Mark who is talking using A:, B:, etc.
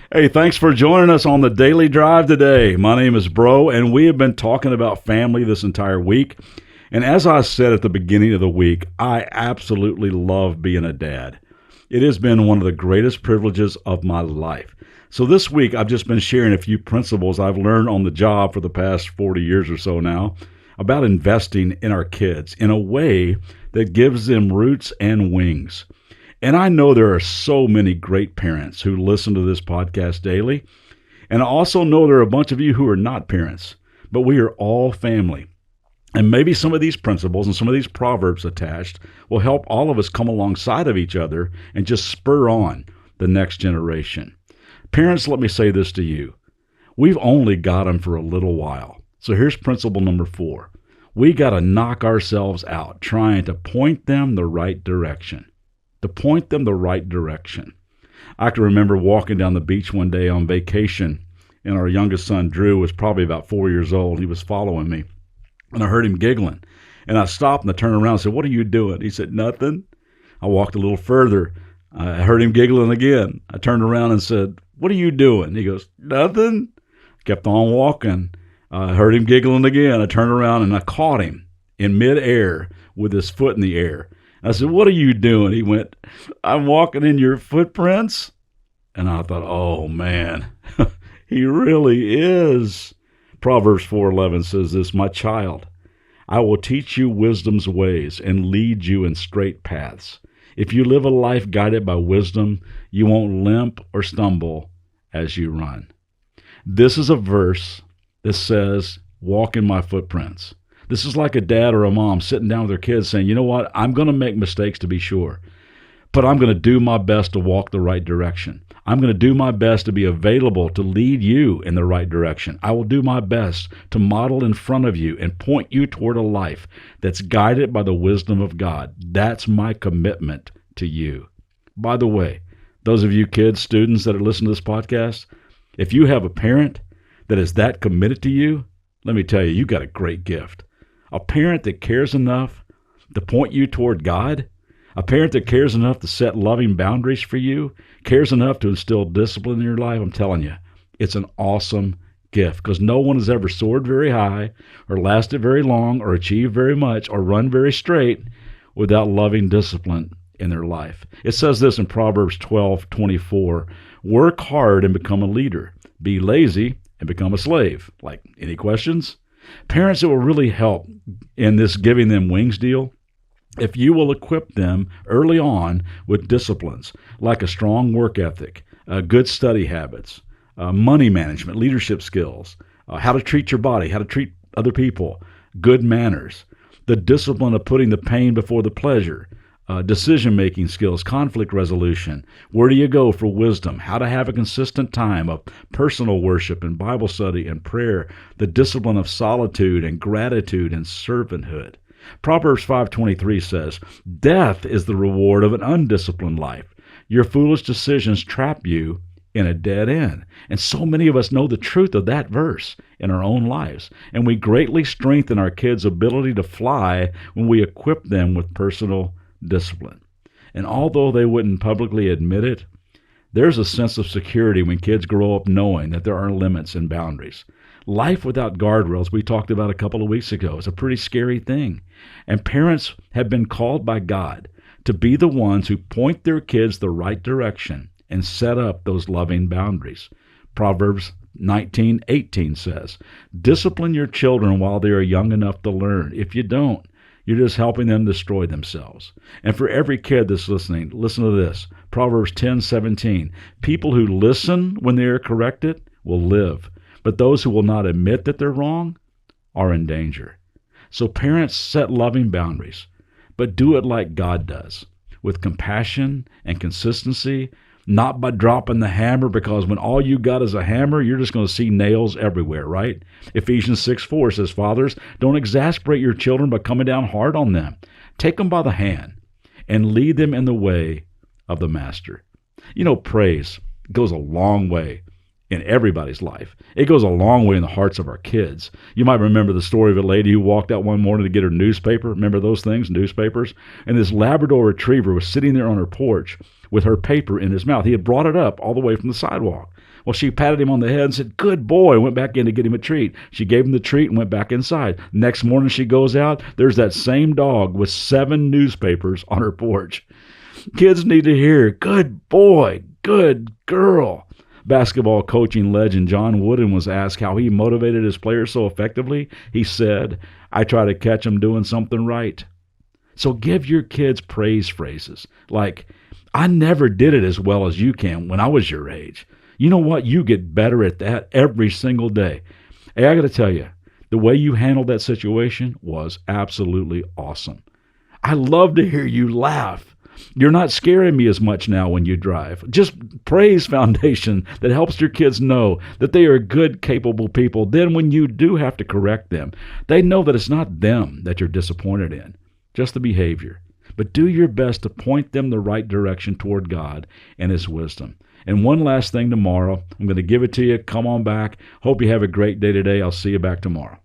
A: Hey, thanks for joining us on the Daily Drive today. My name is Breaux, and we have been talking about family this entire week. And as I said at the beginning of the week, I absolutely love being a dad. It has been one of the greatest privileges of my life. So this week, I've just been sharing a few principles I've learned on the job for the past 40 years or so now about investing in our kids in a way that gives them roots and wings. And I know there are so many great parents who listen to this podcast daily. And I also know there are a bunch of you who are not parents, but we are all family. And maybe some of these principles and some of these proverbs attached will help all of us come alongside of each other and just spur on the next generation. Parents, let me say this to you. We've only got them for a little while. So here's principle number 4. We got to knock ourselves out trying to point them the right direction. I can remember walking down the beach one day on vacation, and our youngest son, Drew, was probably about 4 years old. He was following me, and I heard him giggling. And I stopped and I turned around and said, "What are you doing?" He said, "Nothing." I walked a little further. I heard him giggling again. I turned around and said, "What are you doing?" He goes, "Nothing." Kept on walking. I heard him giggling again. I turned around and I caught him in midair with his foot in the air. I said, "What are you doing?" He went, "I'm walking in your footprints." And I thought, oh man, he really is. Proverbs 4:11 says this, "My child, I will teach you wisdom's ways and lead you in straight paths. If you live a life guided by wisdom, you won't limp or stumble as you run." This is a verse that says, walk in my footprints. This is like a dad or a mom sitting down with their kids saying, you know what, I'm going to make mistakes to be sure, but I'm going to do my best to walk the right direction. I'm going to do my best to be available to lead you in the right direction. I will do my best to model in front of you and point you toward a life that's guided by the wisdom of God. That's my commitment to you. By the way, those of you kids, students that are listening to this podcast, if you have a parent that is that committed to you, let me tell you, you got a great gift. A parent that cares enough to point you toward God, a parent that cares enough to set loving boundaries for you, cares enough to instill discipline in your life, I'm telling you, it's an awesome gift because no one has ever soared very high or lasted very long or achieved very much or run very straight without loving discipline in their life. It says this in Proverbs 12:24, "Work hard and become a leader. Be lazy and become a slave." Like, any questions? Parents, it will really help in this giving them wings deal if you will equip them early on with disciplines like a strong work ethic, good study habits, money management, leadership skills, how to treat your body, how to treat other people, good manners, the discipline of putting the pain before the pleasure, decision-making skills, conflict resolution, where do you go for wisdom, how to have a consistent time of personal worship and Bible study and prayer, the discipline of solitude and gratitude and servanthood. Proverbs 5:23 says, "Death is the reward of an undisciplined life. Your foolish decisions trap you in a dead end." And so many of us know the truth of that verse in our own lives, and we greatly strengthen our kids' ability to fly when we equip them with personal discipline. And although they wouldn't publicly admit it, there's a sense of security when kids grow up knowing that there are limits and boundaries. Life without guardrails, we talked about a couple of weeks ago, is a pretty scary thing. And parents have been called by God to be the ones who point their kids the right direction and set up those loving boundaries. Proverbs 19:18 says, "Discipline your children while they are young enough to learn. If you don't, you're just helping them destroy themselves." And for every kid that's listening, listen to this. Proverbs 10:17, "People who listen when they are corrected will live, but those who will not admit that they're wrong are in danger." So parents, set loving boundaries, but do it like God does, with compassion and consistency, not by dropping the hammer, because when all you got is a hammer, you're just going to see nails everywhere, right? Ephesians 6:4 says, "Fathers, don't exasperate your children by coming down hard on them. Take them by the hand and lead them in the way of the master." You know, praise goes a long way in everybody's life. It goes a long way in the hearts of our kids. You might remember the story of a lady who walked out one morning to get her newspaper. Remember those things, newspapers? And this Labrador retriever was sitting there on her porch with her paper in his mouth. He had brought it up all the way from the sidewalk. Well, she patted him on the head and said, "Good boy," and went back in to get him a treat. She gave him the treat and went back inside. Next morning she goes out. There's that same dog with 7 newspapers on her porch. Kids need to hear, "Good boy, good girl." Basketball coaching legend John Wooden was asked how he motivated his players so effectively. He said, "I try to catch them doing something right." So give your kids praise phrases like, "I never did it as well as you can when I was your age." You know what? You get better at that every single day. Hey, I got to tell you, the way you handled that situation was absolutely awesome. I love to hear you laugh. You're not scaring me as much now when you drive. Just praise foundation that helps your kids know that they are good, capable people. Then when you do have to correct them, they know that it's not them that you're disappointed in, just the behavior. But do your best to point them the right direction toward God and His wisdom. And one last thing tomorrow, I'm going to give it to you. Come on back. Hope you have a great day today. I'll see you back tomorrow.